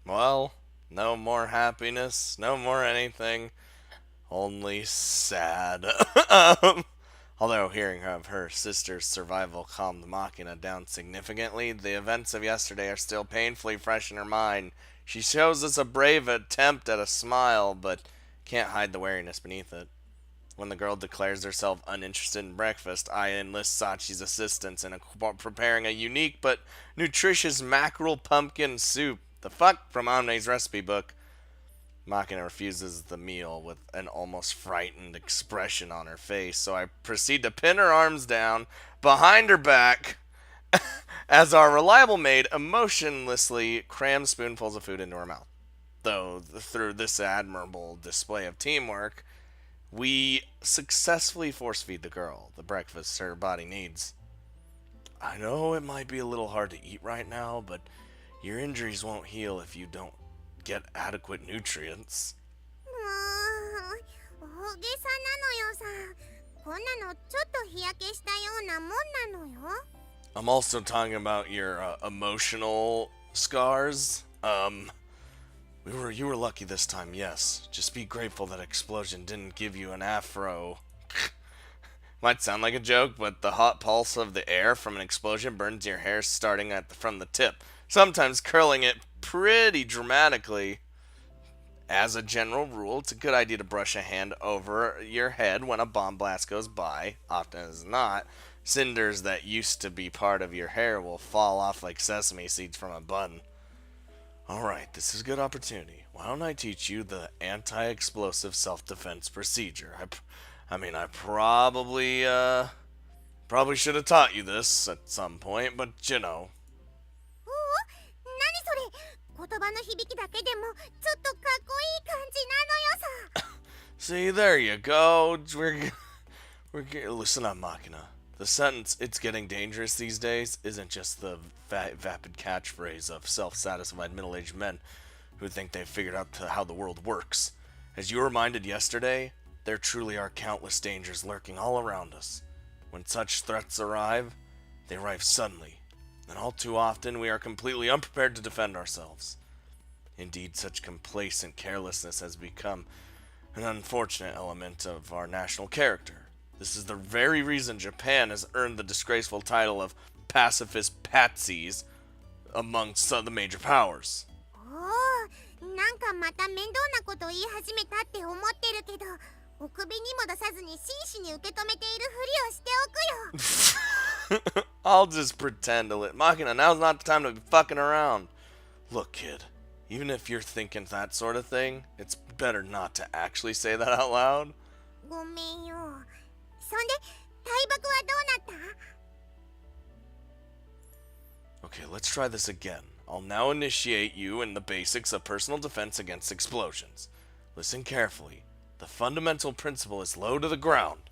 Well, no more happiness, no more anything, only sad. um, Although hearing of her sister's survival calmed Makina down significantly, the events of yesterday are still painfully fresh in her mind. She shows us a brave attempt at a smile, but can't hide the wariness beneath it. When the girl declares herself uninterested in breakfast, I enlist Sachi's assistance in preparing a unique but nutritious mackerel pumpkin soup. The fuck from Omne's recipe book. Makina refuses the meal with an almost frightened expression on her face, so I proceed to pin her arms down behind her back as our reliable maid emotionlessly crams spoonfuls of food into her mouth. Though, through this admirable display of teamwork, we successfully force feed the girl the breakfast her body needs. I know it might be a little hard to eat right now, but your injuries won't heal if you don't get adequate nutrients. もう大げさなのよさ。こんなのちょっと日焼けしたようなもんなのよ。I'm also talking about your emotional scars. You were lucky this time, yes. Just be grateful that explosion didn't give you an afro. Might sound like a joke, but the hot pulse of the air from an explosion burns your hair starting from the tip, sometimes curling it pretty dramatically. As a general rule, it's a good idea to brush a hand over your head when a bomb blast goes by. Often as not, cinders that used to be part of your hair will fall off like sesame seeds from a bun. Alright, this is a good opportunity. Why don't I teach you the anti-explosive self-defense procedure? I probably should have taught you this at some point, but you know. おお、何それ。言葉の響きだけでもちょっとかっこいい感じなのよさ。See, there you go. Listen up, Makina. The sentence, "it's getting dangerous these days," isn't just the vapid catchphrase of self-satisfied middle-aged men who think they've figured out how the world works. As you were reminded yesterday, there truly are countless dangers lurking all around us. When such threats arrive, they arrive suddenly, and all too often we are completely unprepared to defend ourselves. Indeed, such complacent carelessness has become an unfortunate element of our national character. This is the very reason Japan has earned the disgraceful title of pacifist patsies amongst the major powers. おお、なんかまた面倒なこと言い始めたって思ってるけど、お首にも出さずに真摯に受け止めているふりをしておくよ。I'll just pretend to let Makina. Now's not the time to be fucking around. Look, kid, even if you're thinking that sort of thing, it's better not to actually say that out loud. ごめんよ。そんで、大爆はどうなった？ Okay, let's try this again. I'll now initiate you in the basics of personal defense against explosions. Listen carefully. The fundamental principle is low to the ground.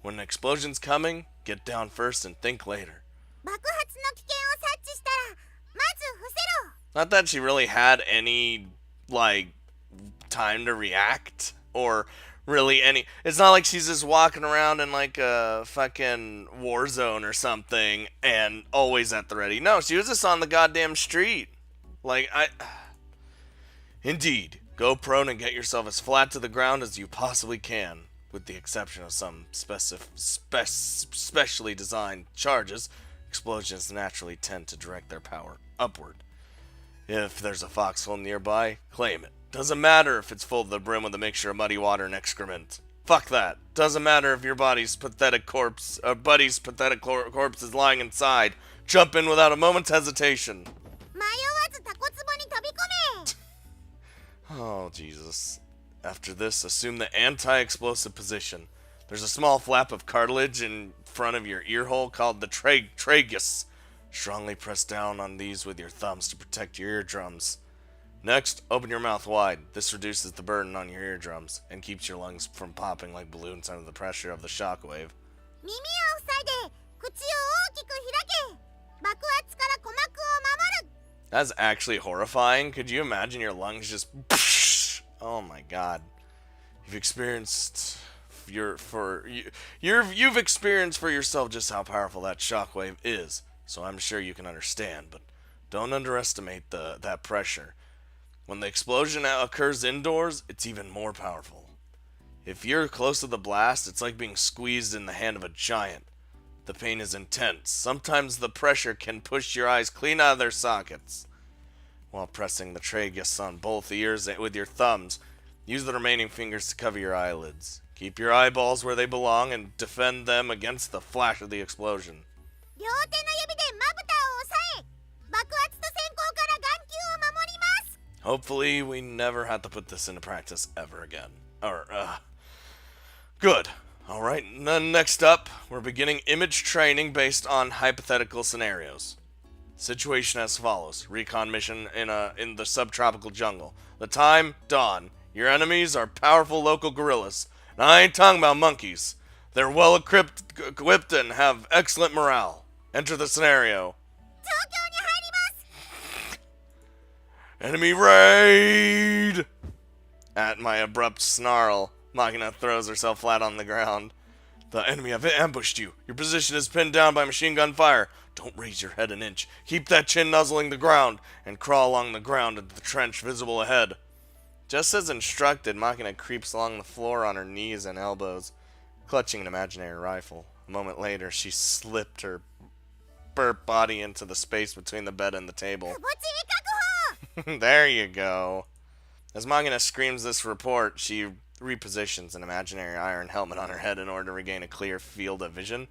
When an explosion's coming, get down first and think later. 爆発の危険を察知したら、まず伏せろ。 Not that she really had any, time to react, or really any. It's not like she's just walking around in like a fucking war zone or something and always at the ready. No, she was just on the goddamn street. Indeed, go prone and get yourself as flat to the ground as you possibly can. With the exception of some specially designed charges, explosions naturally tend to direct their power upward. If there's a foxhole nearby, claim it. Doesn't matter if it's full to the brim with a mixture of muddy water and excrement. Fuck that. Doesn't matter if your buddy's pathetic corpse is lying inside. Jump in without a moment's hesitation. 迷わずタコツボに飛び込め。 Oh, Jesus. After this, assume the anti-explosive position. There's a small flap of cartilage in front of your ear hole called the tragus. Strongly press down on these with your thumbs to protect your eardrums. Next, open your mouth wide. This reduces the burden on your eardrums and keeps your lungs from popping like balloons under the pressure of the shockwave. 耳を塞いで、口を大きく開け。爆発から鼓膜を守る。 That's actually horrifying. Could you imagine your lungs just... Oh my god. You've experienced you've experienced for yourself just how powerful that shockwave is. So I'm sure you can understand, but don't underestimate that pressure. When the explosion occurs indoors, it's even more powerful. If you're close to the blast, it's like being squeezed in the hand of a giant. The pain is intense. Sometimes the pressure can push your eyes clean out of their sockets. While pressing the tragus on both ears with your thumbs, use the remaining fingers to cover your eyelids. Keep your eyeballs where they belong and defend them against the flash of the explosion. 両手の指でまぶたを押さえ、爆発と閃光から眼球を守ります。 Hopefully, we never have to put this into practice ever again. Good. Alright, next up, we're beginning image training based on hypothetical scenarios. Situation as follows. Recon mission in the subtropical jungle. The time, dawn. Your enemies are powerful local gorillas. And I ain't talking about monkeys. They're well equipped and have excellent morale. Enter the scenario. 状況に入ります。 Enemy raid! At my abrupt snarl, Makina throws herself flat on the ground. The enemy have ambushed you. Your position is pinned down by machine gun fire. Don't raise your head an inch. Keep that chin nuzzling the ground and crawl along the ground into the trench visible ahead. Just as instructed, Makina creeps along the floor on her knees and elbows, clutching an imaginary rifle. A moment later, she slipped her burp body into the space between the bed and the table. 墓地確保。 There you go. As Makina screams this report, she repositions an imaginary iron helmet on her head in order to regain a clear field of vision.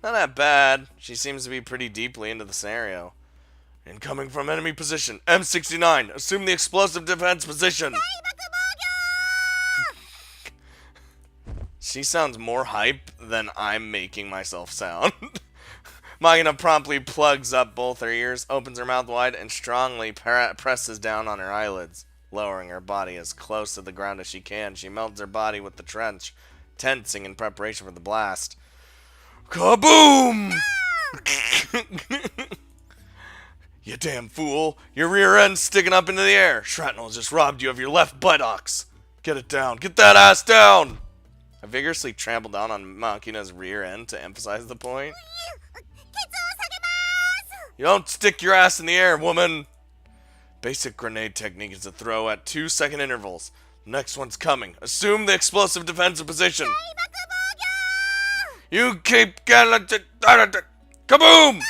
Not that bad. She seems to be pretty deeply into the scenario. Incoming from enemy position. M69. Assume the explosive defense position. 大爆防御。 She sounds more hype than I'm making myself sound. Makina promptly plugs up both her ears, opens her mouth wide, and strongly presses down on her eyelids. Lowering her body as close to the ground as she can, she melts her body with the trench, tensing in preparation for the blast. Kaboom! You damn fool. Your rear end's sticking up into the air. Shrapnel just robbed you of your left buttocks. Get it down. Get that ass down! I vigorously trampled down on Makina's rear end to emphasize the point. ケツを下げます。 You don't stick your ass in the air, woman! Basic grenade technique is to throw at 2-second intervals. The next one's coming. Assume the explosive defensive position. 大爆防御。 You keep getting kaboom!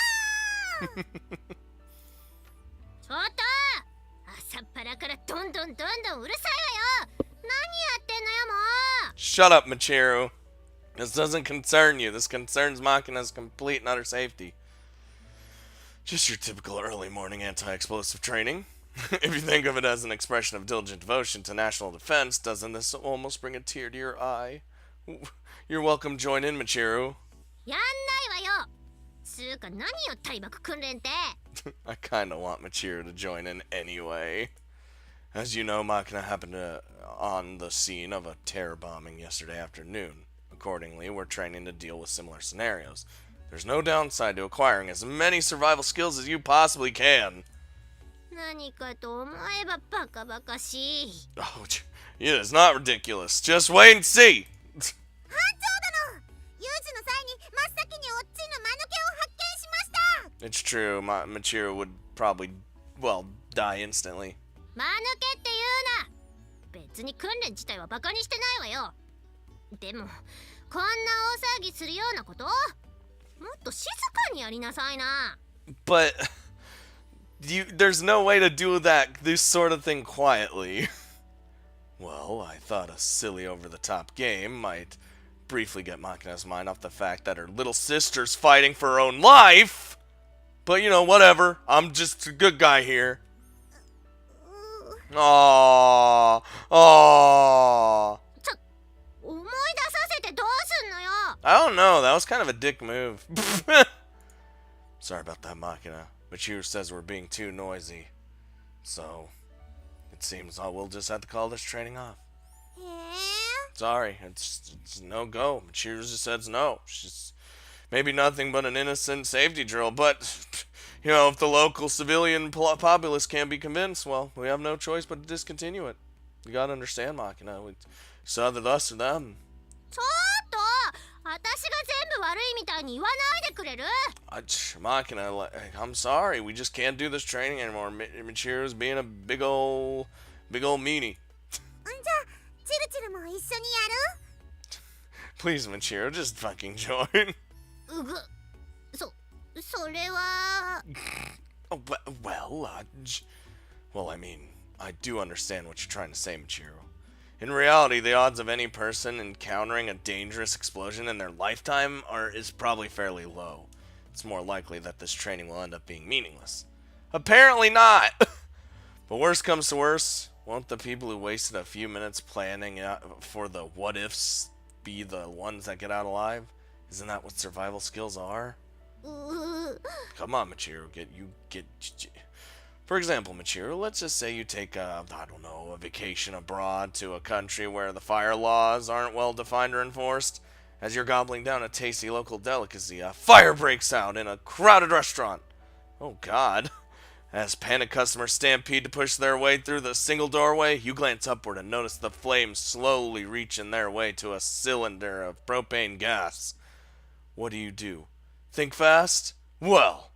ちょっと朝っぱらからどんどんうるさいわよ。何やってんのよもう。 Shut up, Michiru. This doesn't concern you. This concerns Makina's complete and utter safety. Just your typical early morning anti-explosive training. If you think of it as an expression of diligent devotion to national defense, doesn't this almost bring a tear to your eye? You're welcome. Join in, Michiru. やんないわよ。つうか何よ対爆訓練って。 I kinda want Michiru to join in anyway. As you know, Makina happened on the scene of a terror bombing yesterday afternoon. Accordingly, we're training to deal with similar scenarios. There's no downside to acquiring as many survival skills as you possibly can. 何かと思えばバカバカしい。 Oh, it is not ridiculous. Just wait and see. 班長殿、有事の際に真っ先におっちの間抜けを発見しました。 It's true, Michiru would probably, well, die instantly. 間抜けって言うな。別に訓練自体はバカにしてないわよ。でもこんな大騒ぎするようなこともっと静かにやりなさいな。 But there's no way to do this sort of thing quietly. Well, I thought a silly over-the-top game might briefly get Makina's mind off the fact that her little sister's fighting for her own life. But, you know, whatever. I'm just a good guy here. Aww. Aww. 思い出させてどうすんのよ。 I don't know. That was kind of a dick move. Sorry about that, Makina. Michiru says we're being too noisy. So, it seems we'll just have to call this training off. へえ。 Sorry, it's no go. Michiru just says no. She's maybe nothing but an innocent safety drill, but, you know, if the local civilian populace can't be convinced, well, we have no choice but to discontinue it. You gotta understand, Makina. It's either us or them. ちょっと私が全部悪いみたいに言わないでくれる？ Makina, I'm sorry. We just can't do this training anymore. Michiru's being a big old meanie. じゃあチルチルも一緒にやる？ Please, Michiru, just fucking join. うぐ、それは。Oh, well, I mean, I do understand what you're trying to say, Michiru. In reality, the odds of any person encountering a dangerous explosion in their lifetime is probably fairly low. It's more likely that this training will end up being meaningless. Apparently not! But worst comes to worst, won't the people who wasted a few minutes planning for the what-ifs be the ones that get out alive? Isn't that what survival skills are? Come on, Michiru, For example, Michiru, let's just say you take a vacation abroad to a country where the fire laws aren't well defined or enforced. As you're gobbling down a tasty local delicacy, a fire breaks out in a crowded restaurant. Oh God. As panicked customers stampede to push their way through the single doorway, you glance upward and notice the flames slowly reaching their way to a cylinder of propane gas. What do? Think fast? Well,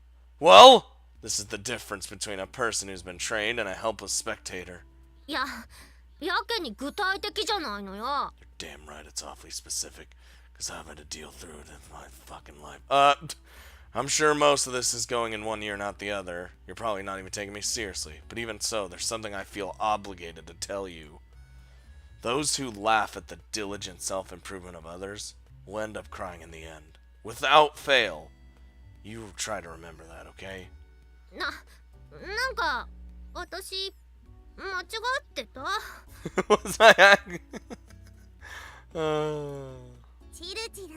this is the difference between a person who's been trained and a helpless spectator. やけに具体的じゃないのよ。 You're damn right, it's awfully specific, because I've had to deal through it in my fucking life. I'm sure most of this is going in one ear, not the other. You're probably not even taking me seriously, but even so, there's something I feel obligated to tell you. Those who laugh at the diligent self-improvement of others will end up crying in the end. Without fail. You try to remember that, okay? なんか私間違ってた？ Was I? チルチル、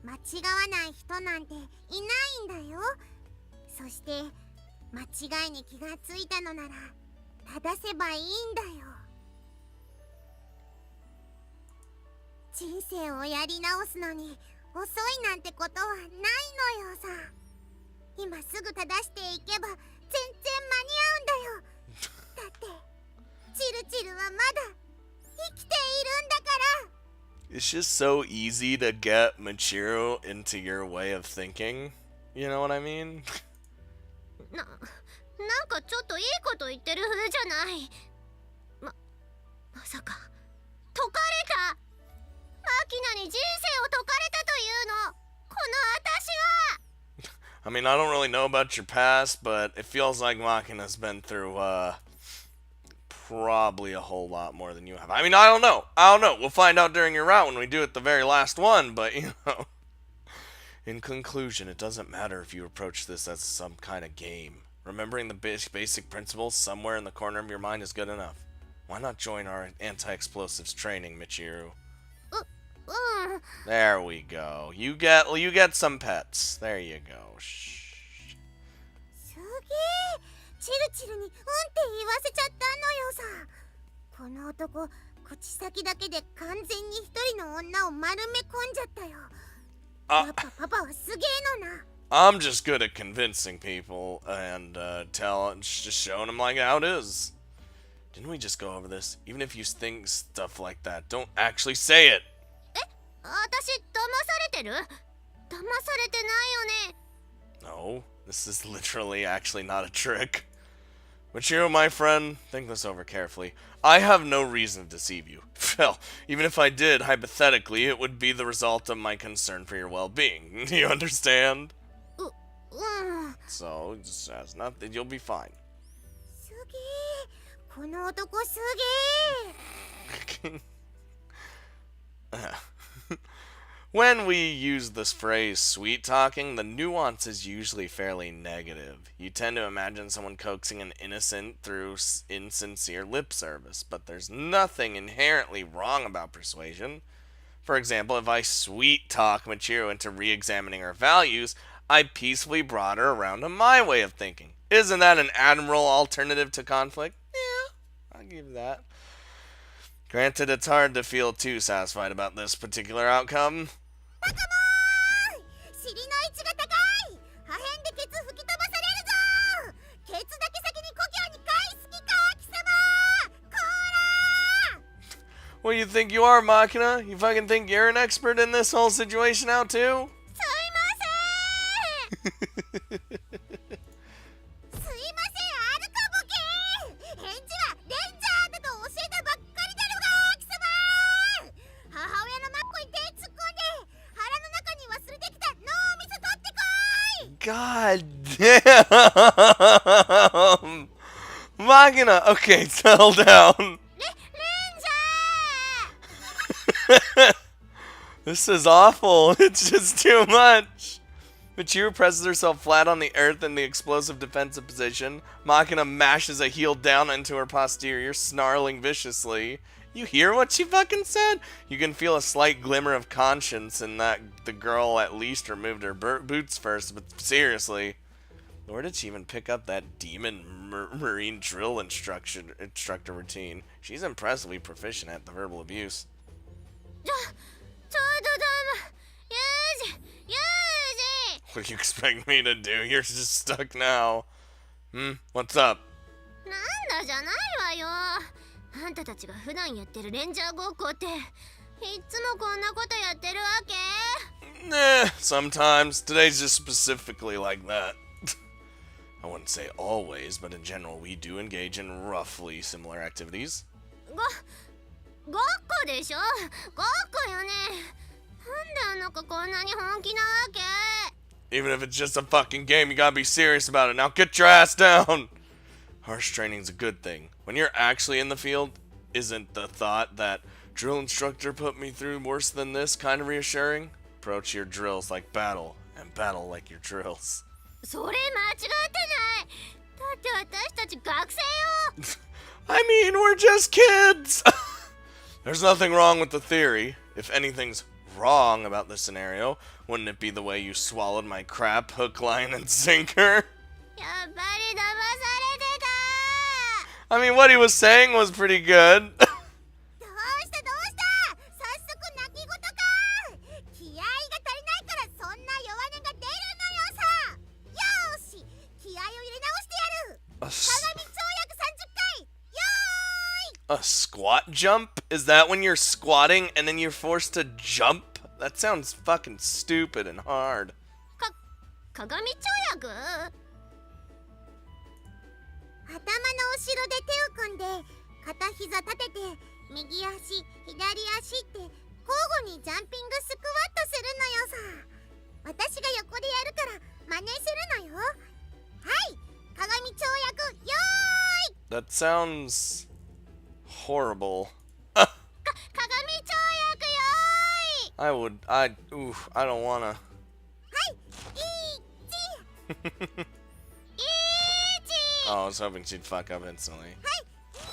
間違わない人なんていないんだよ。そして間違いに気がついたのなら正せばいいんだよ。人生をやり直すのに遅いなんてことはないのよさ。今すぐ正していけば全然間に合うんだよ。だってチルチルはまだ生きているんだから。 It's just so easy to get Michiru into your way of thinking. You know what I mean? なんかちょっといいこと言ってる風じゃない。まさか解かれた。マキナに人生を解かれたというの、この私は。 I mean, I don't really know about your past, but it feels like Makina's been through, probably a whole lot more than you have. I mean, I don't know. We'll find out during your route when we do it the very last one, but, you know. In conclusion, it doesn't matter if you approach this as some kind of game. Remembering the basic principles somewhere in the corner of your mind is good enough. Why not join our anti-explosives training, Michiru? There we go. You get some pets. There you go. Shh. すげえ、チルチルにうんって言わせちゃったのよさ。この男、口先だけで完全に一人の女を丸め込んじゃったよ。やっぱパパはすげえのな。 I'm just good at convincing people and just showing them like how it is. Didn't we just go over this? Even if you think stuff like that, don't actually say it. 私騙されてる？騙されてないよね。 No, this is literally actually not a trick. Michiru, my friend, think this over carefully. I have no reason to deceive you. Hell, even if I did, hypothetically, it would be the result of my concern for your well-being. Do you understand? So, just as nothing, you'll be fine. すげえ、この男すげえ。 When we use this phrase sweet talking, the nuance is usually fairly negative. You tend to imagine someone coaxing an innocent through insincere lip service, but there's nothing inherently wrong about persuasion. For example, if I sweet talk Michiru into re-examining her values, I peacefully brought her around to my way of thinking. Isn't that an admirable alternative to conflict? Yeah, I'll give you that. Granted, it's hard to feel too satisfied about this particular outcome. バカモーン！尻の位置が高い！破片でケツ吹き飛ばされるぞ！ケツだけ先に故郷に帰す気か貴様！こ What do you think you are, Makina? You fucking think you're an expert in this whole situation now, too? すいませんすいません、アルカボケ返事はレンジャーだと教えたばっかりだろが、貴様母親のマッコに手突っ込んで腹の中に忘れてきた脳みそ取ってこい God damn! Makina! Okay, settle down. レンジャー This is awful. It's just too much. Michiru presses herself flat on the earth in the explosive defensive position. Makina mashes a heel down into her posterior, snarling viciously. You hear what she fucking said? You can feel a slight glimmer of conscience in that the girl at least removed her boots first, but seriously. Where did she even pick up that demon marine drill instructor routine? She's impressively proficient at the verbal abuse. ちょっとだユージ What do you expect me to do? You're just stuck now. What's up? なんだじゃないわよ。あんたたちが普段やってるレンジャーごっこっていっつもこんなことやってるわけ？ Sometimes. Today's just specifically like that. I wouldn't say always, but in general we do engage in roughly similar activities. ごっこでしょ？ごっこよね。なんであの子こんなに本気なわけ？ Even if it's just a fucking game, you gotta be serious about it. Now get your ass down! Harsh training's a good thing. When you're actually in the field, isn't the thought that drill instructor put me through worse than this kind of reassuring? Approach your drills like battle, and battle like your drills. それ間違ってない。だって私たち学生よ。I mean, we're just kids! There's nothing wrong with the theory. If anything's wrong about this scenario, wouldn't it be the way you swallowed my crap, hook, line, and sinker? やっぱり騙されてた。 I mean, what he was saying was pretty good. どうした早速泣き言か。気合が足りないからそんな弱音が出るのよさ。よーし気合を入れ直してやる。鏡跳躍30回。よーい。 A squat jump? Is that when you're squatting and then you're forced to jump? That sounds fucking stupid and hard. 鏡跳躍？頭の後ろで手を組んで片膝立てて右足左足って交互にジャンピングスクワットするのよさ。私が横でやるから真似するのよ。はい鏡跳躍よーい。 That sounds horrible. 鏡跳躍よーい。 I don't wanna. はい1 Oh, I was hoping she'd fuck up instantly. はい2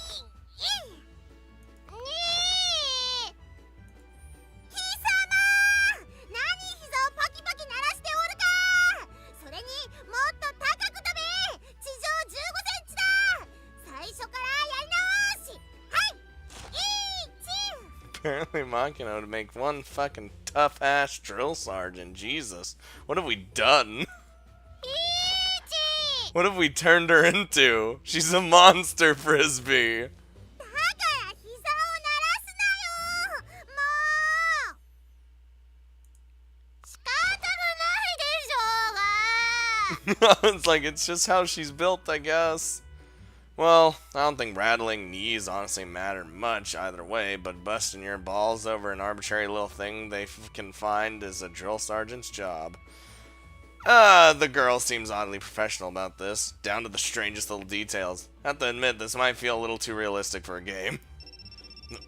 貴様何膝をパキパキ鳴らしておるか。それにもっと高く飛べ。地上15センチだ。最初からやり直し。はい1 Apparently Makina would make one fucking tough-ass drill sergeant. Jesus. What have we done? 1 What have we turned her into? She's a monster frisbee. だから膝を鳴らすなよ。もう仕方がないでしょうが。 It's like, it's just how she's built, I guess. Well, I don't think rattling knees honestly matter much either way, but busting your balls over an arbitrary little thing they can find is a drill sergeant's job. The girl seems oddly professional about this, down to the strangest little details. Have to admit, this might feel a little too realistic for a game.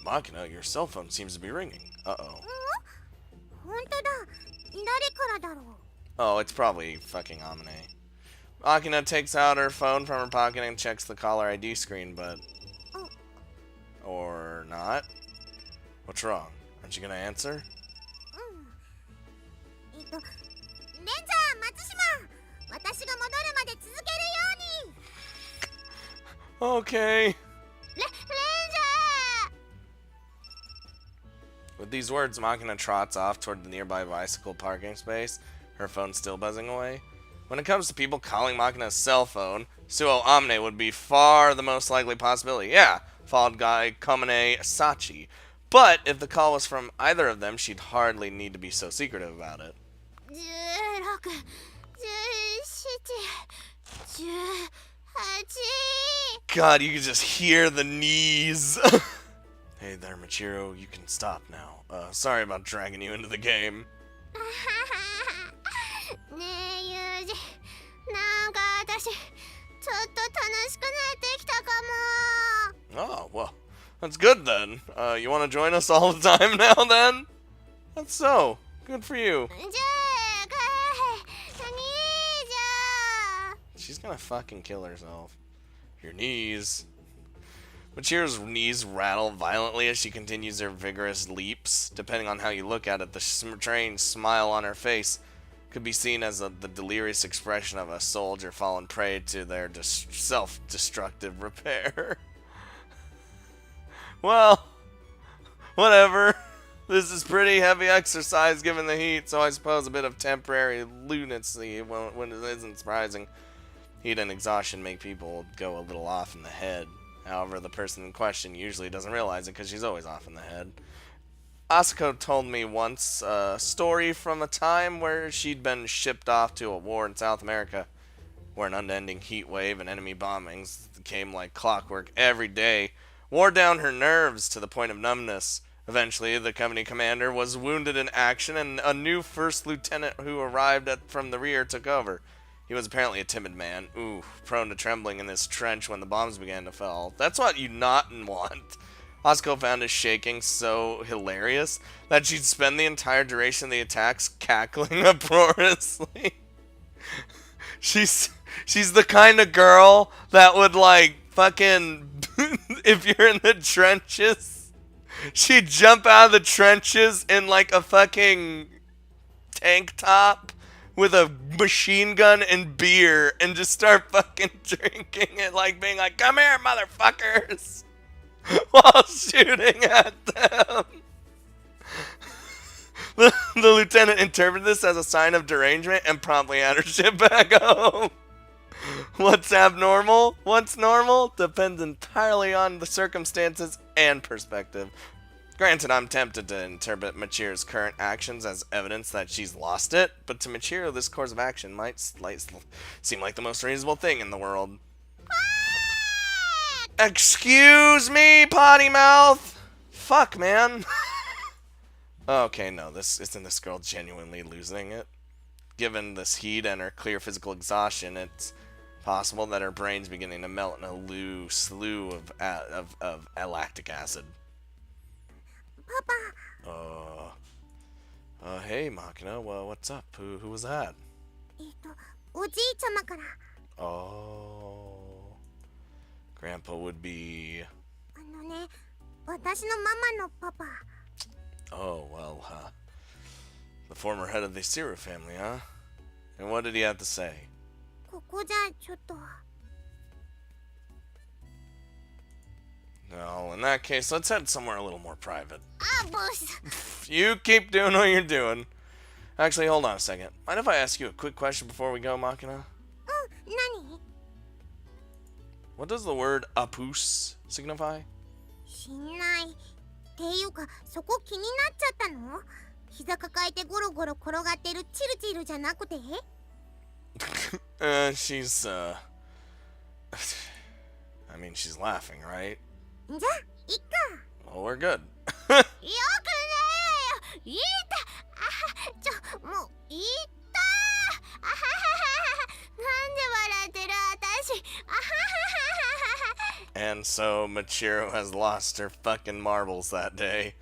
Makina, your cell phone seems to be ringing. Uh-oh. 本当だ。誰からだろう。 Oh, it's probably fucking Amine. Makina takes out her phone from her pocket and checks the caller ID screen, but... Or not? What's wrong? Aren't you gonna answer? レンジャー松島、私が戻るまで続けるように。 Okay. レンジャー。 With these words, Makina trots off toward the nearby bicycle parking space, her phone still buzzing away. When it comes to people calling Makina's cell phone, Suo Amne would be far the most likely possibility. Yeah, followed by Komine Sachi. But if the call was from either of them, she'd hardly need to be so secretive about it. 16、17、18。 God, you can just hear the knees. Hey there, Machiro, you can stop now. Sorry about dragging you into the game. ねえユージ、なんか私ちょっと楽しくなってきたかも。 Oh, well, that's good then. You want to join us all the time now then? That's so. Good for you. じゃあ兄者。 She's gonna fucking kill herself. Your knees. Machiro's knees rattle violently as she continues her vigorous leaps. Depending on how you look at it, the strange smile on her face could be seen as the delirious expression of a soldier fallen prey to their self-destructive repair. Well, whatever. This is pretty heavy exercise given the heat, so I suppose a bit of temporary lunacy when it isn't surprising. Heat and exhaustion make people go a little off in the head. However, the person in question usually doesn't realize it because she's always off in the head. Asako told me once a story from a time where she'd been shipped off to a war in South America, where an unending heat wave and enemy bombings came like clockwork every day, wore down her nerves to the point of numbness. Eventually, the company commander was wounded in action, and a new first lieutenant who arrived from the rear took over. He was apparently a timid man, prone to trembling in this trench when the bombs began to fall. That's what you not want. Asako found his shaking so hilarious that she'd spend the entire duration of the attacks cackling uproariously. She's the kind of girl that would like fucking if you're in the trenches, she'd jump out of the trenches in like a fucking tank top with a machine gun and beer and just start fucking drinking it, like being like, "Come here, motherfuckers," while shooting at them. The lieutenant interpreted this as a sign of derangement and promptly had her ship back home. What's abnormal? What's normal? Depends entirely on the circumstances and perspective. Granted, I'm tempted to interpret Machiro's current actions as evidence that she's lost it, but to Machiro, this course of action might seem like the most reasonable thing in the world. Excuse me, potty mouth! Fuck, man. Okay, no, isn't this girl genuinely losing it? Given this heat and her clear physical exhaustion, it's possible that her brain's beginning to melt in a slew of lactic acid. Papa. Hey, Makina, well, what's up? Who was that? おじいちゃまから。 Oh, Grandpa would be... ね、私のママのパパ。 Oh, well, the former head of the Siru family, huh? And what did he have to say? ここじゃちょっと。 No, in that case, let's head somewhere a little more private. Ah, boss. You keep doing what you're doing. Actually, hold on a second. Mind if I ask you a quick question before we go, Makina? 何? What does the word apus signify? 知んない。っていうか、そこ気になっちゃったの？膝抱えてゴロゴロ転がってるチルチルじゃなくて？ she's, I mean, she's laughing, right? じゃあ、いっか。 Well, we're good. よくねえよ。いた。もういた。なんで笑ってる私。 And so Machiro has lost her fucking marbles that day.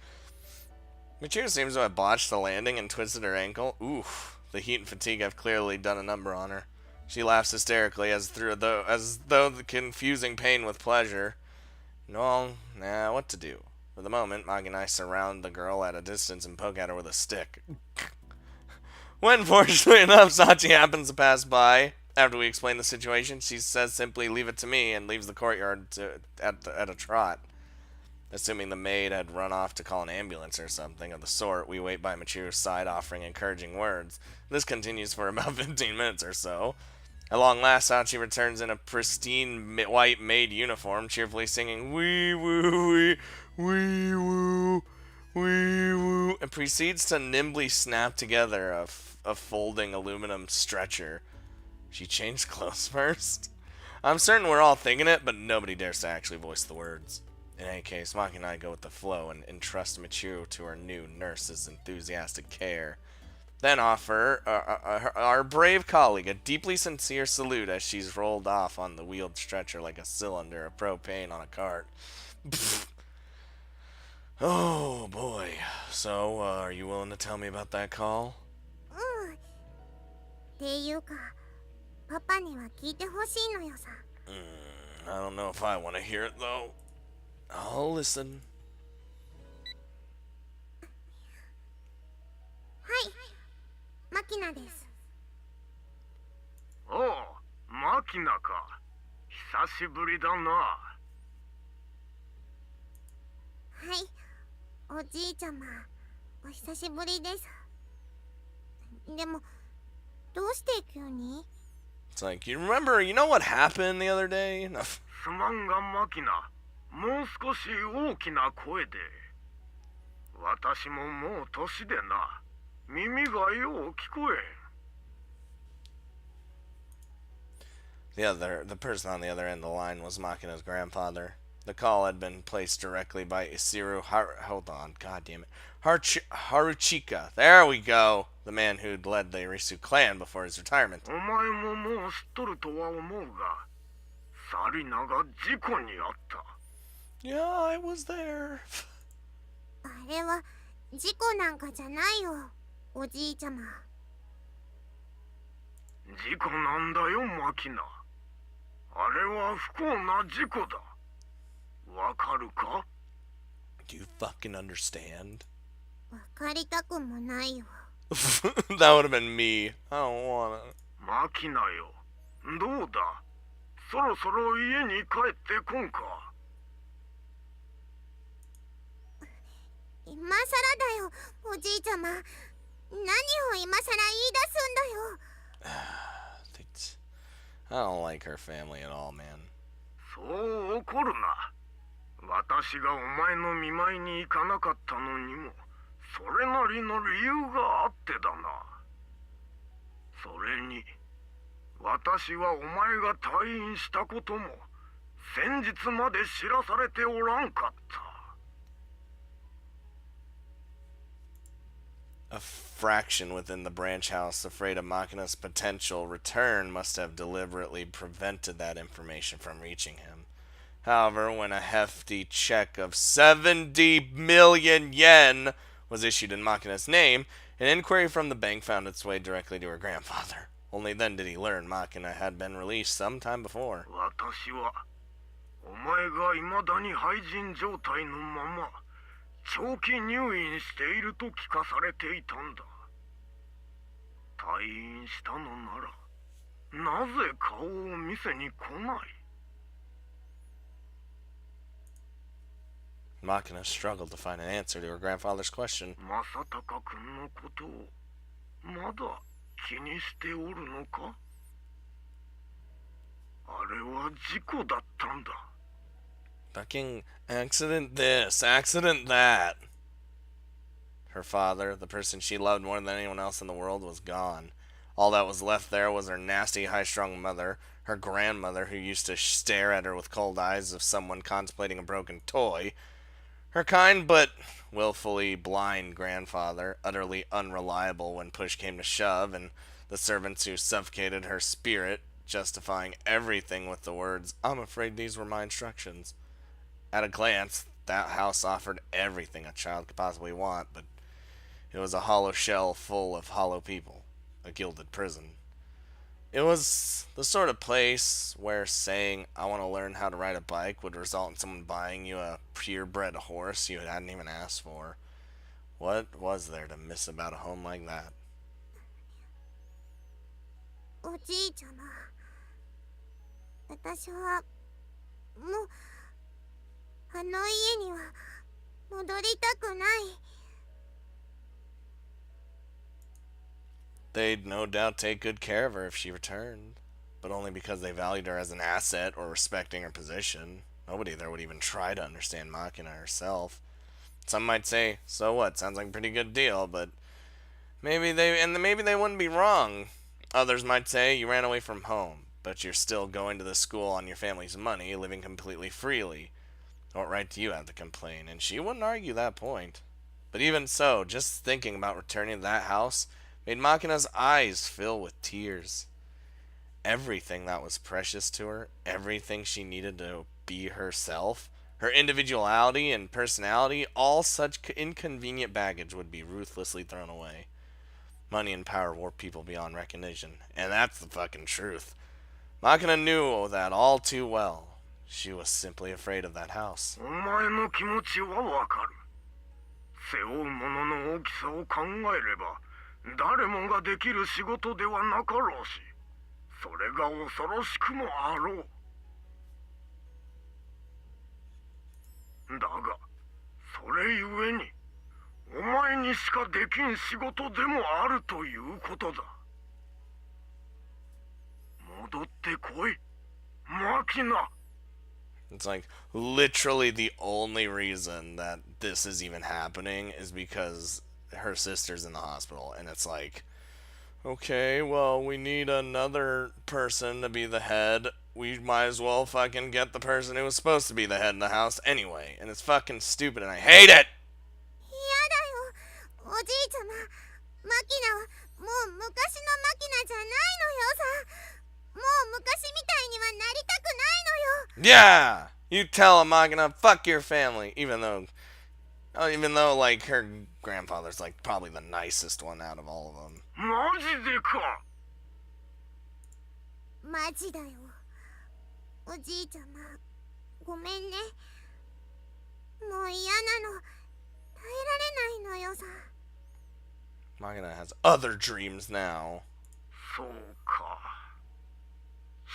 Machiro seems to have botched the landing and twisted her ankle. Oof. The heat and fatigue have clearly done a number on her. She laughs hysterically as though the confusing pain with pleasure. No, what to do? For the moment, Magi and I surround the girl at a distance and poke at her with a stick. When, fortunately enough, Sachi happens to pass by, after we explain the situation, she says simply, "Leave it to me," and leaves the courtyard at a trot. Assuming the maid had run off to call an ambulance or something of the sort, we wait by Machiro's side offering encouraging words. This continues for about 15 minutes or so. At long last, Sachi returns in a pristine white maid uniform, cheerfully singing "Wee woo wee wee woo." Wee woo. And proceeds to nimbly snap together a folding aluminum stretcher. She changed clothes first? I'm certain we're all thinking it, but nobody dares to actually voice the words. In any case, Maki and I go with the flow and entrust Michiru to our new nurse's enthusiastic care. Then offer our brave colleague a deeply sincere salute as she's rolled off on the wheeled stretcher like a cylinder of propane on a cart. Oh boy. So, are you willing to tell me about that call? うんっていうかパパには聞いてほしいのよさ。 I don't know if I want to hear it though. I'll listen. はいマキナです。おう、マキナか。久しぶりだな。はいおじいちゃまお久しぶりです。でもどうして急に？ It's like, you know what happened the other day? すまんがマキナ、もう少し大きな声で。私ももう年でな。耳がよう聞こえん。The person on the other end of the line was Makina's grandfather. The call had been placed directly by hold on, god damn it. Haruchika. There we go. The man who'd led the Irisu clan before his retirement. お前ももう知っとるとは思うが、サリナが事故にあった。Yeah, I was there. あれは事故なんかじゃないよおじいちゃま。事故なんだよマキナ。あれは不幸な事故だ。わかるか？ Do you fucking understand? わかりたくもないよ。That would have been me. I don't wanna. マキナよ、どうだ？そろそろ家に帰ってこんか？今さらだよおじいちゃま。何を今さら言い出すんだよ。I don't like her family at all, man. そう怒るな。私がお前の見舞いに行かなかったのにも、それなりの理由があってだな。それに、私はお前が退院したことも、先日まで知らされておらんかった。A fraction within the branch house, afraid of Makina's potential return, must have deliberately prevented that information from reaching him. However, when a hefty check of 70 million yen was issued in Makina's name, an inquiry from the bank found its way directly to her grandfather. Only then did he learn Makina had been released some time before. 私は、お前が未だに廃人状態のまま、長期入院していると聞かされていたんだ。退院したのなら、なぜ顔を見せに来ない？ Makina struggled to find an answer to her grandfather's question. 正隆君のことをまだ気にしておるのか？あれは事故だったんだ。 Fucking accident this, accident that. Her father, the person she loved more than anyone else in the world, was gone. All that was left there was her nasty, high-strung mother, her grandmother who used to stare at her with cold eyes of someone contemplating a broken toy, her kind but willfully blind grandfather, utterly unreliable when push came to shove, and the servants who suffocated her spirit, justifying everything with the words, "I'm afraid these were my instructions." At a glance, that house offered everything a child could possibly want, but it was a hollow shell full of hollow people, a gilded prison. It was the sort of place where saying, "I want to learn how to ride a bike" would result in someone buying you a purebred horse you hadn't even asked for. What was there to miss about a home like that? おじいちゃま、私はもうあの家には戻りたくない。 They'd no doubt take good care of her if she returned, but only because they valued her as an asset or respecting her position. Nobody there would even try to understand Makina herself. Some might say, so what? Sounds like a pretty good deal, but maybe they wouldn't be wrong. Others might say you ran away from home, but you're still going to the school on your family's money, living completely freely. What right do you have to complain? And she wouldn't argue that point. But even so, just thinking about returning to that house made Makina's eyes fill with tears. Everything that was precious to her, everything she needed to be herself, her individuality and personality, all such inconvenient baggage would be ruthlessly thrown away. Money and power warp people beyond recognition, and that's the fucking truth. Makina knew that all too well. She was simply afraid of that house. お前の気持ちはわかる。背負うものの大きさを考えれば誰もができる仕事ではなかろうし、それが恐ろしくもあろう。だがそれゆえにお前にしかできん仕事でもあるということだ。戻ってこい、マキナ。 It's like literally the only reason that this is even happening is because her sister's in the hospital, and it's like, okay, well, we need another person to be the head. We might as well fucking get the person who was supposed to be the head in the house anyway. And it's fucking stupid, and I hate it! やだよ、おじいちゃま。マキナはもう昔のマキナじゃないのよさ。もう昔みたいにはなりたくないのよ。 Yeah! You tell Makina, fuck your family. Even though, like, her grandfather's, like, probably the nicest one out of all of them. マジでか。マジだよ。おじいちゃま、ごめんね。もう嫌なの。耐えられないのよさ。 Makina has other dreams now. そうか。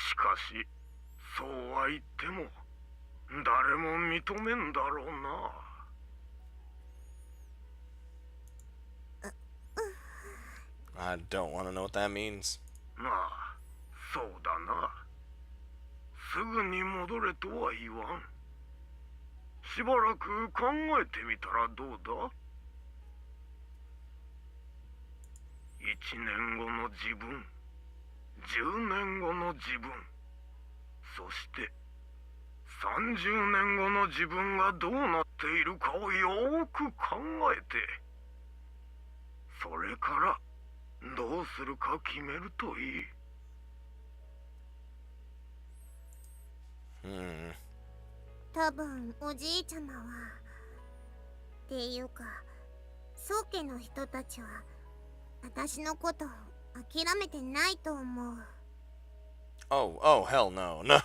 しかしそうは言っても誰も認めんだろうな。 I don't want to know what that means. まあそうだな。すぐに戻れとは言わん。しばらく考えてみたらどうだ。1年後の自分、10年後の自分、そして30年後の自分がどうなっているかをよーく考えて、それからどうするか決めるといい。多分おじいちゃまはっていうか宗家の人たちは私のこと諦めてないと思う。 Oh, hell no. No.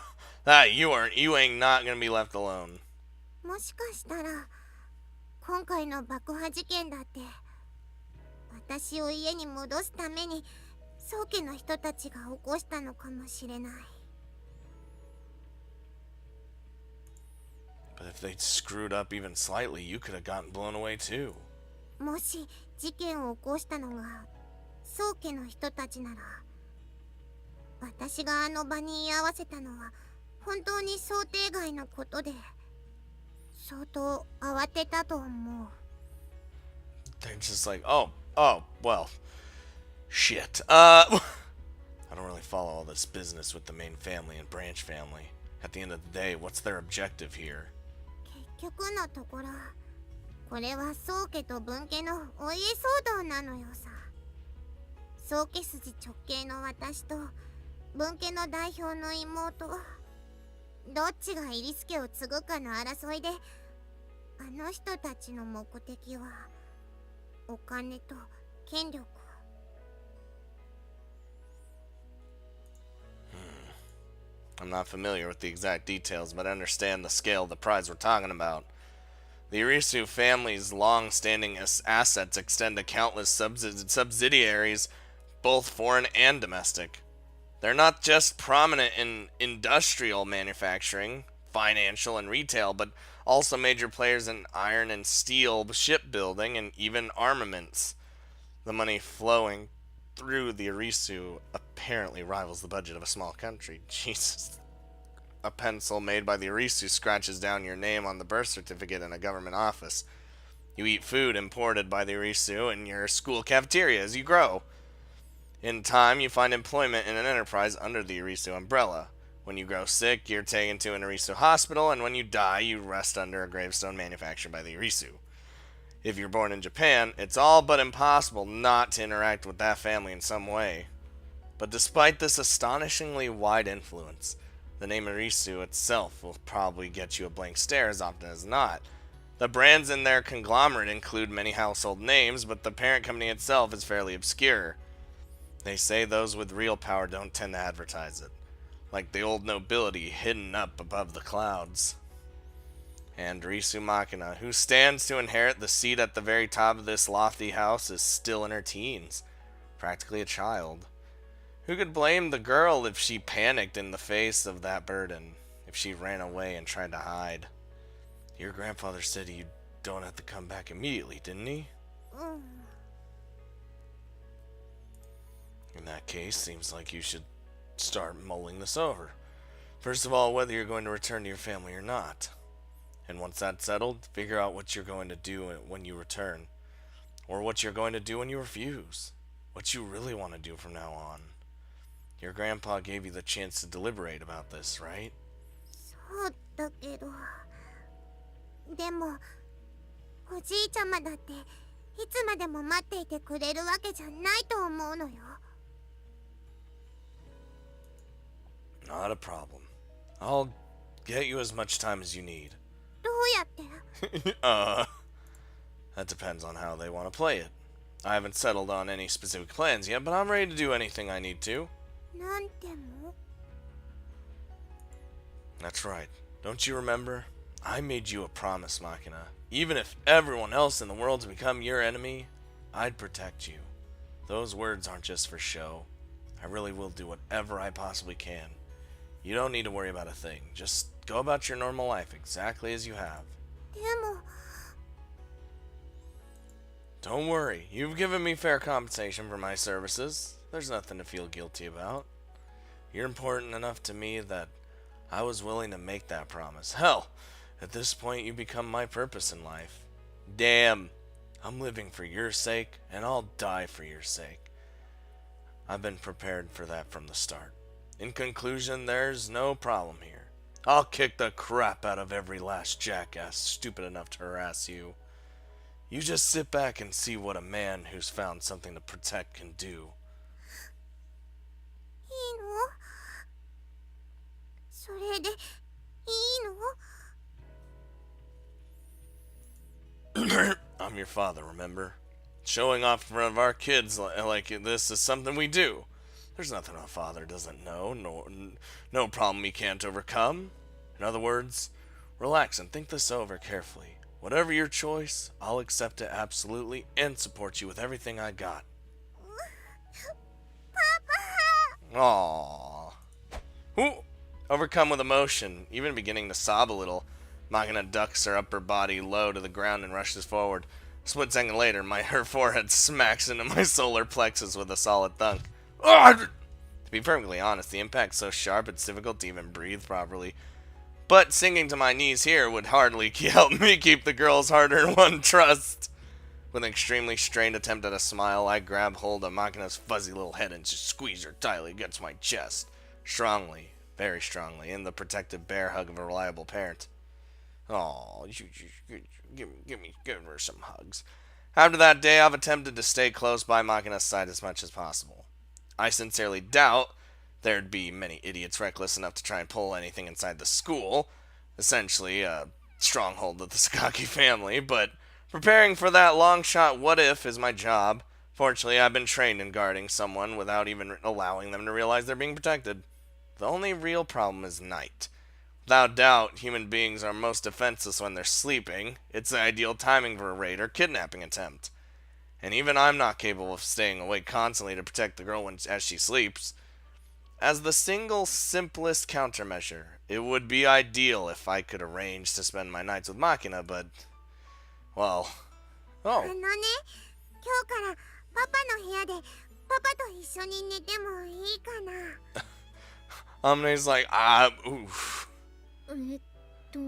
You ain't not gonna be left alone. もしかしたら今回の爆破事件だって私を家に戻すために宗家の人たちが起こしたのかもしれない。 But if they'd screwed up even slightly, you could have gotten blown away too. もし事件を起こしたのが宗家の人たちなら、私があの場に居合わせたのは本当に想定外のことで相当慌てたと思う。 They're just like, well, shit. I don't really follow all this business with the main family and branch family. At the end of the day, what's their objective here? 結局のところこれは宗家と分家のお家騒動なのよさ。宗家筋直系の私と分家の代表の妹、どっちが入助を継ぐかの争いで、あの人たちの目的はお金と権力。 I'm not familiar with the exact details, but I understand the scale of the prize we're talking about. The Irisu family's long-standing assets extend to countless subsidiaries, both foreign and domestic. They're not just prominent in industrial manufacturing, financial, and retail, but also major players in iron and steel, shipbuilding, and even armaments. The money flowing through the Irisu apparently rivals the budget of a small country. Jesus. A pencil made by the Irisu scratches down your name on the birth certificate in a government office. You eat food imported by the Irisu in your school cafeteria as you grow. In time, you find employment in an enterprise under the Irisu umbrella. When you grow sick, you're taken to an Irisu hospital, and when you die, you rest under a gravestone manufactured by the Irisu. If you're born in Japan, it's all but impossible not to interact with that family in some way. But despite this astonishingly wide influence, the name Irisu itself will probably get you a blank stare as often as not. The brands in their conglomerate include many household names, but the parent company itself is fairly obscure. They say those with real power don't tend to advertise it, like the old nobility hidden up above the clouds. And Risu Makina, who stands to inherit the seat at the very top of this lofty house, is still in her teens, practically a child. Who could blame the girl if she panicked in the face of that burden, if she ran away and tried to hide? Your grandfather said you don't have to come back immediately, didn't he? In that case, seems like you should start mulling this over. First of all, whether you're going to return to your family or not. And once that's settled, figure out what you're going to do when you return. Or what you're going to do when you refuse. What you really want to do from now on. Your grandpa gave you the chance to deliberate about this, right? そうだけど、でもおじいちゃまだっていつまでも待っていてくれるわけじゃないと思うのよ。Not a problem. I'll get you as much time as you need. どうやって？ That depends on how they want to play it. I haven't settled on any specific plans yet, but I'm ready to do anything I need to. なんても？ That's right. Don't you remember? I made you a promise, Makina. Even if everyone else in the world's become your enemy, I'd protect you. Those words aren't just for show. I really will do whatever I possibly can. You don't need to worry about a thing. Just go about your normal life exactly as you have. でも Don't worry. You've given me fair compensation for my services. There's nothing to feel guilty about. You're important enough to me that I was willing to make that promise. Hell, at this point you become my purpose in life. Damn, I'm living for your sake, and I'll die for your sake. I've been prepared for that from the start. In conclusion, there's no problem here. I'll kick the crap out of every last jackass stupid enough to harass you. You just sit back and see what a man who's found something to protect can do. いいの？それでいいの？ I'm your father, remember? Showing off in front of our kids like this is something we do. There's nothing a father doesn't know, no problem he can't overcome. In other words, relax and think this over carefully. Whatever your choice, I'll accept it absolutely and support you with everything I got. Aww. Ooh. Overcome with emotion, even beginning to sob a little, Makina ducks her upper body low to the ground and rushes forward. A split second later, her forehead smacks into my solar plexus with a solid thunk. To be perfectly honest, the impact's so sharp it's difficult to even breathe properly. But sinking to my knees here would hardly help me keep the girl's hard-earned trust. With an extremely strained attempt at a smile, I grab hold of Makina's fuzzy little head and just squeeze her tightly against my chest. Strongly, very strongly, in the protective bear hug of a reliable parent. Aw, give her some hugs. After that day, I've attempted to stay close by Makina's side as much as possible. I sincerely doubt there'd be many idiots reckless enough to try and pull anything inside the school, essentially a stronghold of the Sakaki family, but preparing for that long shot what if is my job. Fortunately, I've been trained in guarding someone without even allowing them to realize they're being protected. The only real problem is night. Without doubt, human beings are most defenseless when they're sleeping. It's the ideal timing for a raid or kidnapping attempt. And even I'm not capable of staying awake constantly to protect the girl as she sleeps. As the single simplest countermeasure, it would be ideal if I could arrange to spend my nights with Makina, but, well, あのね、今日からパパの部屋でパパと一緒に寝てもいいかな？ Omne's like, oof. えっと、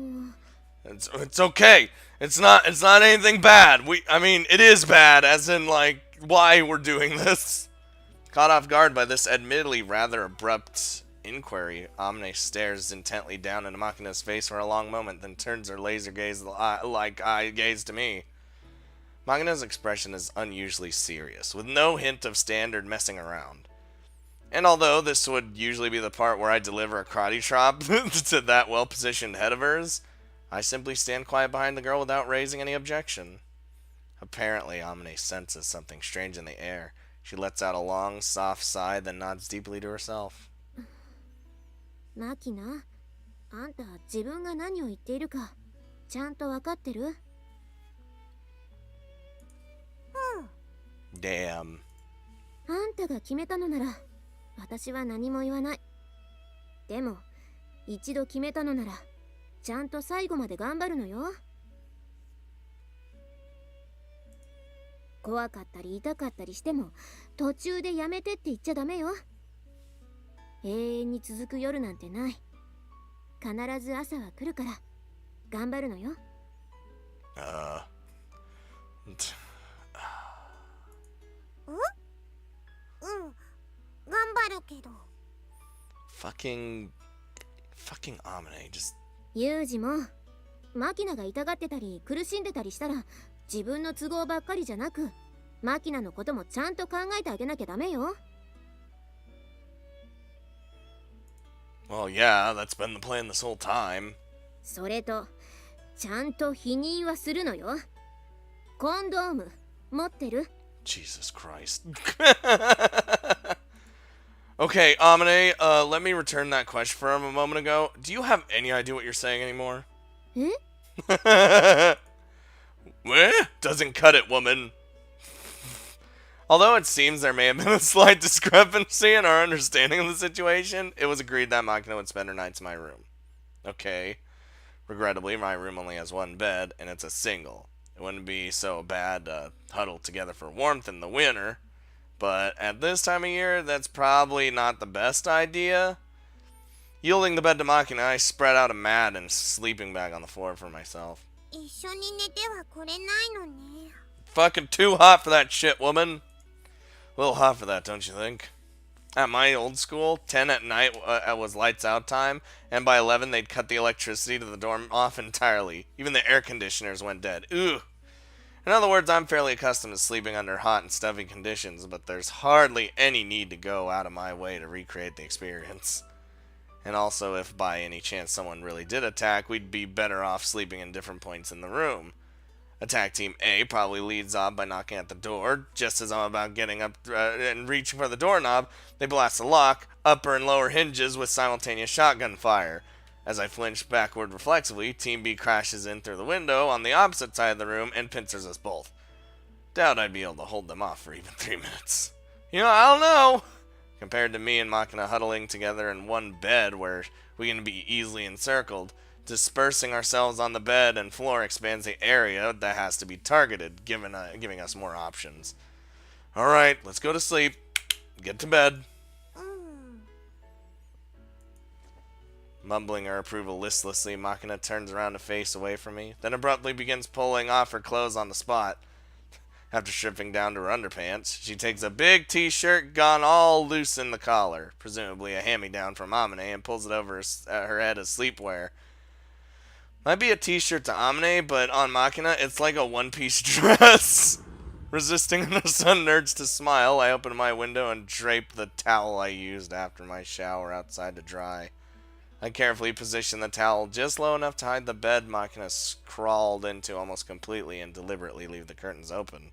It's okay. It's not anything bad. I mean, it is bad, as in like why we're doing this. Caught off guard by this admittedly rather abrupt inquiry, Amne stares intently down into Makina's face for a long moment, then turns her laser gaze like eye gaze to me. Makina's expression is unusually serious, with no hint of standard messing around. And although this would usually be the part where I deliver a karate chop to that well-positioned head of hers, I simply stand quiet behind the girl without raising any objection. Apparently, Amine senses something strange in the air. She lets out a long, soft sigh, then nods deeply to herself. マキナ、あんた自分が何を言っているかちゃんと分かってる？ Damn. あんたが決めたのなら私は何も言わない。でも一度決めたのならちゃんと最後まで頑張るのよ。怖かったり痛かったりしても途中でやめてって言っちゃダメよ。永遠に続く夜なんてない。必ず朝は来るから頑張るのよ。頑張るけど。Fucking Amine, just... ユージもマキナが痛がってたり苦しんでたりしたら自分の都合ばっかりじゃなくマキナのこともちゃんと考えてあげなきゃダメよ。Well, yeah, that's been the plan this whole time. それとちゃんと否認はするのよ。コンドーム持ってる？ Jesus Christ. Okay, Amine, let me return that question from a moment ago. Do you have any idea what you're saying anymore? え？ Doesn't cut it, woman. Although it seems there may have been a slight discrepancy in our understanding of the situation, it was agreed that Makina would spend her nights in my room. Okay. Regrettably, my room only has one bed, and it's a single. It wouldn't be so bad to huddle together for warmth in the winter, but at this time of year, that's probably not the best idea. Yielding the bed to Makina, I spread out a mat and sleeping bag on the floor for myself. 一緒に寝てはくれないのね。 Fucking too hot for that shit, woman. A little hot for that, don't you think? At my old school, 10 at night was lights out time, and by 11 they'd cut the electricity to the dorm off entirely. Even the air conditioners went dead. Ooh. In other words, I'm fairly accustomed to sleeping under hot and stuffy conditions, but there's hardly any need to go out of my way to recreate the experience. And also, if by any chance someone really did attack, we'd be better off sleeping in different points in the room. Attack Team A probably leads off by knocking at the door. Just as I'm about getting up and reaching for the doorknob, they blast the lock, upper and lower hinges with simultaneous shotgun fire. As I flinch backward reflexively, Team B crashes in through the window on the opposite side of the room and pincers us both. Doubt I'd be able to hold them off for even 3 minutes. I don't know. Compared to me and Makina huddling together in one bed where we can be easily encircled, dispersing ourselves on the bed and floor expands the area that has to be targeted, giving us more options. Alright, let's go to sleep. Get to bed. Mumbling her approval listlessly, Makina turns around to face away from me, then abruptly begins pulling off her clothes on the spot. After stripping down to her underpants, she takes a big t-shirt gone all loose in the collar, presumably a hand-me-down from Amine, and pulls it over her head as sleepwear. Might be a t-shirt to Amine, but on Makina, it's like a one-piece dress. Resisting a sudden urge to smile, I open my window and drape the towel I used after my shower outside to dry. I carefully position the towel just low enough to hide the bed Makina crawled into almost completely and deliberately leave the curtains open.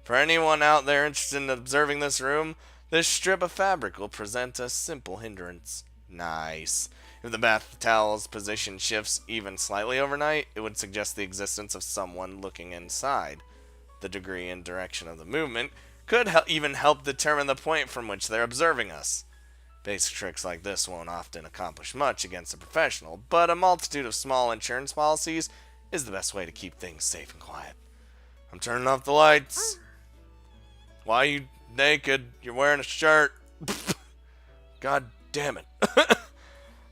For anyone out there interested in observing this room, this strip of fabric will present a simple hindrance. Nice. If the bath towel's position shifts even slightly overnight, it would suggest the existence of someone looking inside. The degree and direction of the movement could even help determine the point from which they're observing us. Basic tricks like this won't often accomplish much against a professional, but a multitude of small insurance policies is the best way to keep things safe and quiet. I'm turning off the lights. Why are you naked? You're wearing a shirt. God damn it.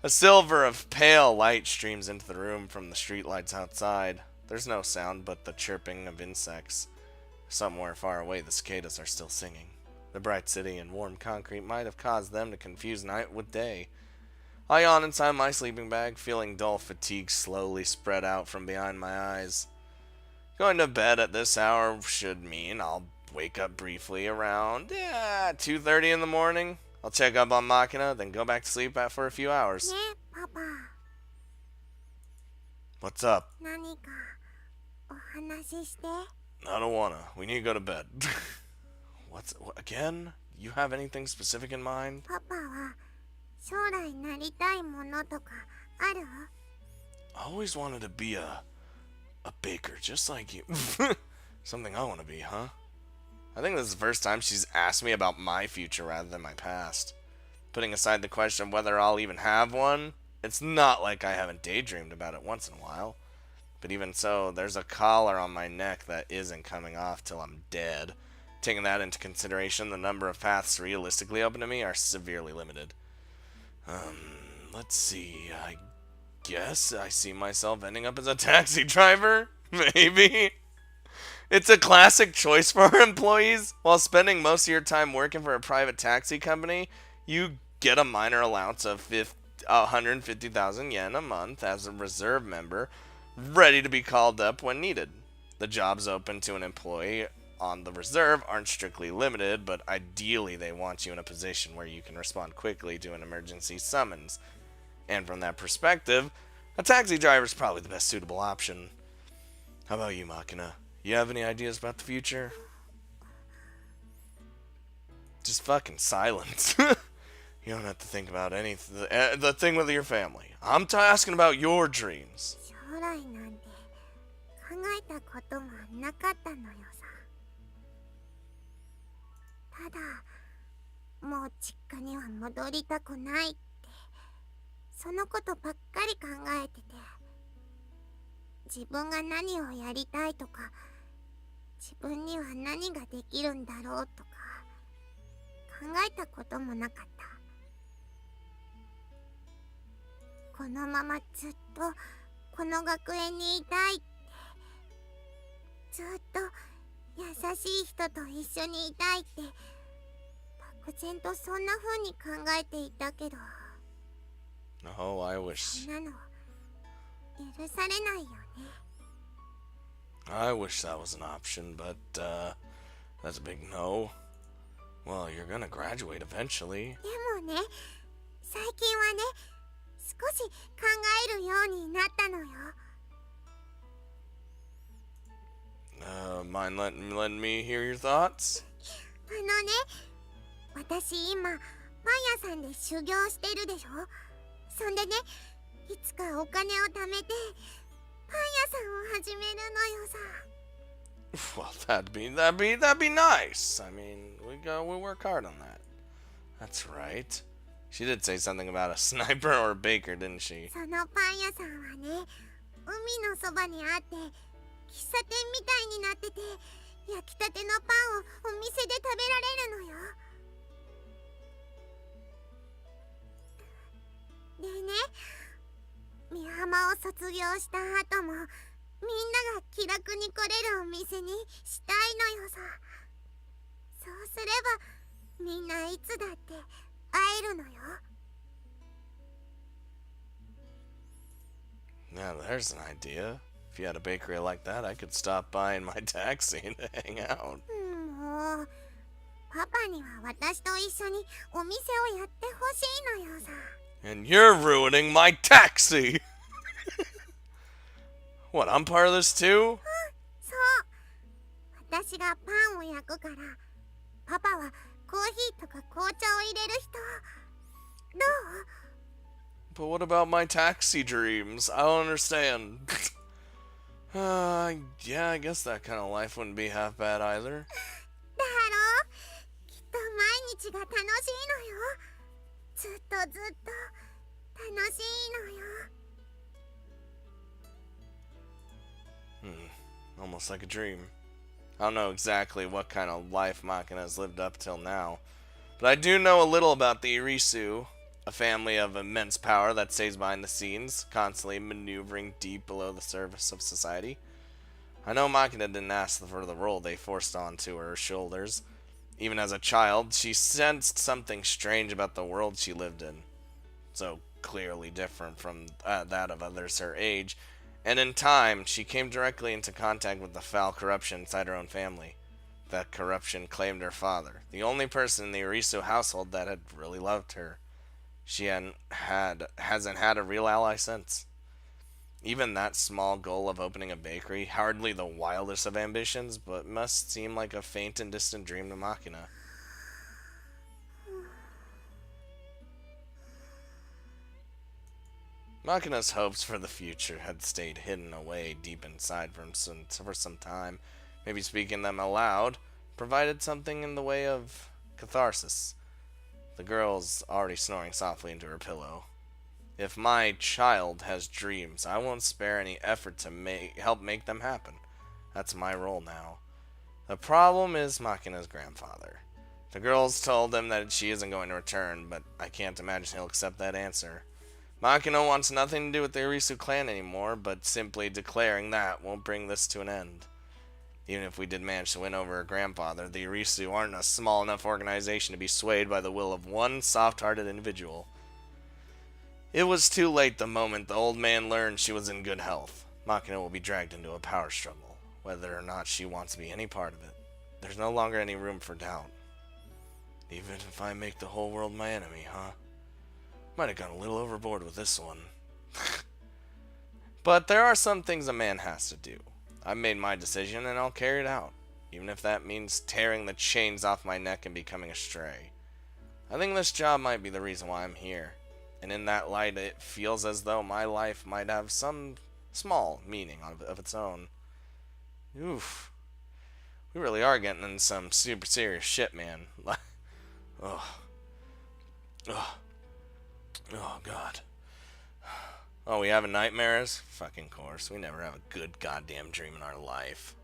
A silver of pale light streams into the room from the streetlights outside. There's no sound but the chirping of insects. Somewhere far away, the cicadas are still singing. The bright city and warm concrete might have caused them to confuse night with day. I yawn inside my sleeping bag, feeling dull fatigue slowly spread out from behind my eyes. Going to bed at this hour should mean I'll wake up briefly around 2:30 in the morning. I'll check up on Makina, then go back to sleep for a few hours. ねえパパ What's up? 何かお話しして I don't wanna. We need to go to bed. Again? You have anything specific in mind? パパは将来なりたいものとかある I always wanted to be a baker, just like you. Something I want to be, huh? I think this is the first time she's asked me about my future rather than my past. Putting aside the question of whether I'll even have one, it's not like I haven't daydreamed about it once in a while. But even so, there's a collar on my neck that isn't coming off till I'm dead. Taking that into consideration, the number of paths realistically open to me are severely limited. Let's see. I guess I see myself ending up as a taxi driver? Maybe. It's a classic choice for our employees. While spending most of your time working for a private taxi company, you get a minor allowance of 150,000 yen a month as a reserve member, ready to be called up when needed. The jobs open to an employee on the reserve aren't strictly limited, but ideally they want you in a position where you can respond quickly to an emergency summons. And from that perspective, a taxi driver is probably the best suitable option. How about you, Makina? You have any ideas about the future? Just fucking silence. You don't have to think about anything. The thing with your family. I'm asking about your dreams. 将来なんて考えたこともなかったのよさただもう実家には戻りたくないってそのことばっかり考えてて自分が何をやりたいとか自分には何ができるんだろうとか考えたこともなかったこのままずっとこの学園にいたいってずっと優しい人と一緒にいたいって漠然とそんな風に考えていたけど Oh, I wish. そんなの許されないよね I wish that was an option, but that's a big no. Well, you're gonna graduate eventually. でもね最近はね少し考えるようになったのよ Mind letting me hear your thoughts? あのね私今パン屋さんで修行してるでしょそんでねいつかお金を貯めてパン屋さんを始めるのよさ Well, that'd be nice. I mean, we work hard on that. That's right. She did say something about a sniper or a baker, didn't she? そのパン屋さんはね海のそばにあって喫茶店みたいになってて焼きたてのパンをお店で食べられるのよでね美浜を卒業した後もみんなが気楽に来れるお店にしたいのよさそうすればみんないつだって会えるのよ Now there's an idea. If you had a bakery like that, I could stop by in my taxi to hang out. もうパパには私と一緒にお店をやってほしいのよさ And you're ruining my taxi! What, I'm part of this too? そう私がパンを焼くからパパはコーヒーとか紅茶を入れる人どう But what about my taxi dreams? I don't understand. Yeah, I guess that kind of life wouldn't be half bad either. だろきっと毎日が楽しいのよずっとずっと楽しいのよ Almost like a dream. I don't know exactly what kind of life Makina has lived up till now, but I do know a little about the Irisu. A family of immense power that stays behind the scenes, constantly maneuvering deep below the surface of society. I know Makina didn't ask for the role they forced onto her shoulders. Even as a child, she sensed something strange about the world she lived in, so clearly different from that of others her age, and in time, she came directly into contact with the foul corruption inside her own family. That corruption claimed her father, the only person in the Arisu household that had really loved her. She hasn't had a real ally since. Even that small goal of opening a bakery, hardly the wildest of ambitions, but must seem like a faint and distant dream to Makina. Makina's hopes for the future had stayed hidden away deep inside for some time. Maybe speaking them aloud provided something in the way of catharsis. The girl's already snoring softly into her pillow. If my child has dreams, I won't spare any effort to help make them happen. That's my role now. The problem is Makina's grandfather. The girls told him that she isn't going to return, but I can't imagine he'll accept that answer. Makina wants nothing to do with the Irisu clan anymore, but simply declaring that won't bring this to an end. Even if we did manage to win over her grandfather, the Irisu aren't a small enough organization to be swayed by the will of one soft-hearted individual. It was too late the moment the old man learned she was in good health. Makina will be dragged into a power struggle, whether or not she wants to be any part of it. There's no longer any room for doubt. Even if I make the whole world my enemy, huh? Might have gone a little overboard with this one. But there are some things a man has to do. I've made my decision and I'll carry it out, even if that means tearing the chains off my neck and becoming a stray. I think this job might be the reason why I'm here, and in that light it feels as though my life might have some small meaning of its own. Oof. We really are getting in some super serious shit, man. Oh. Oh. Oh, God. Oh, we having nightmares? Fucking course. We never have a good goddamn dream in our life.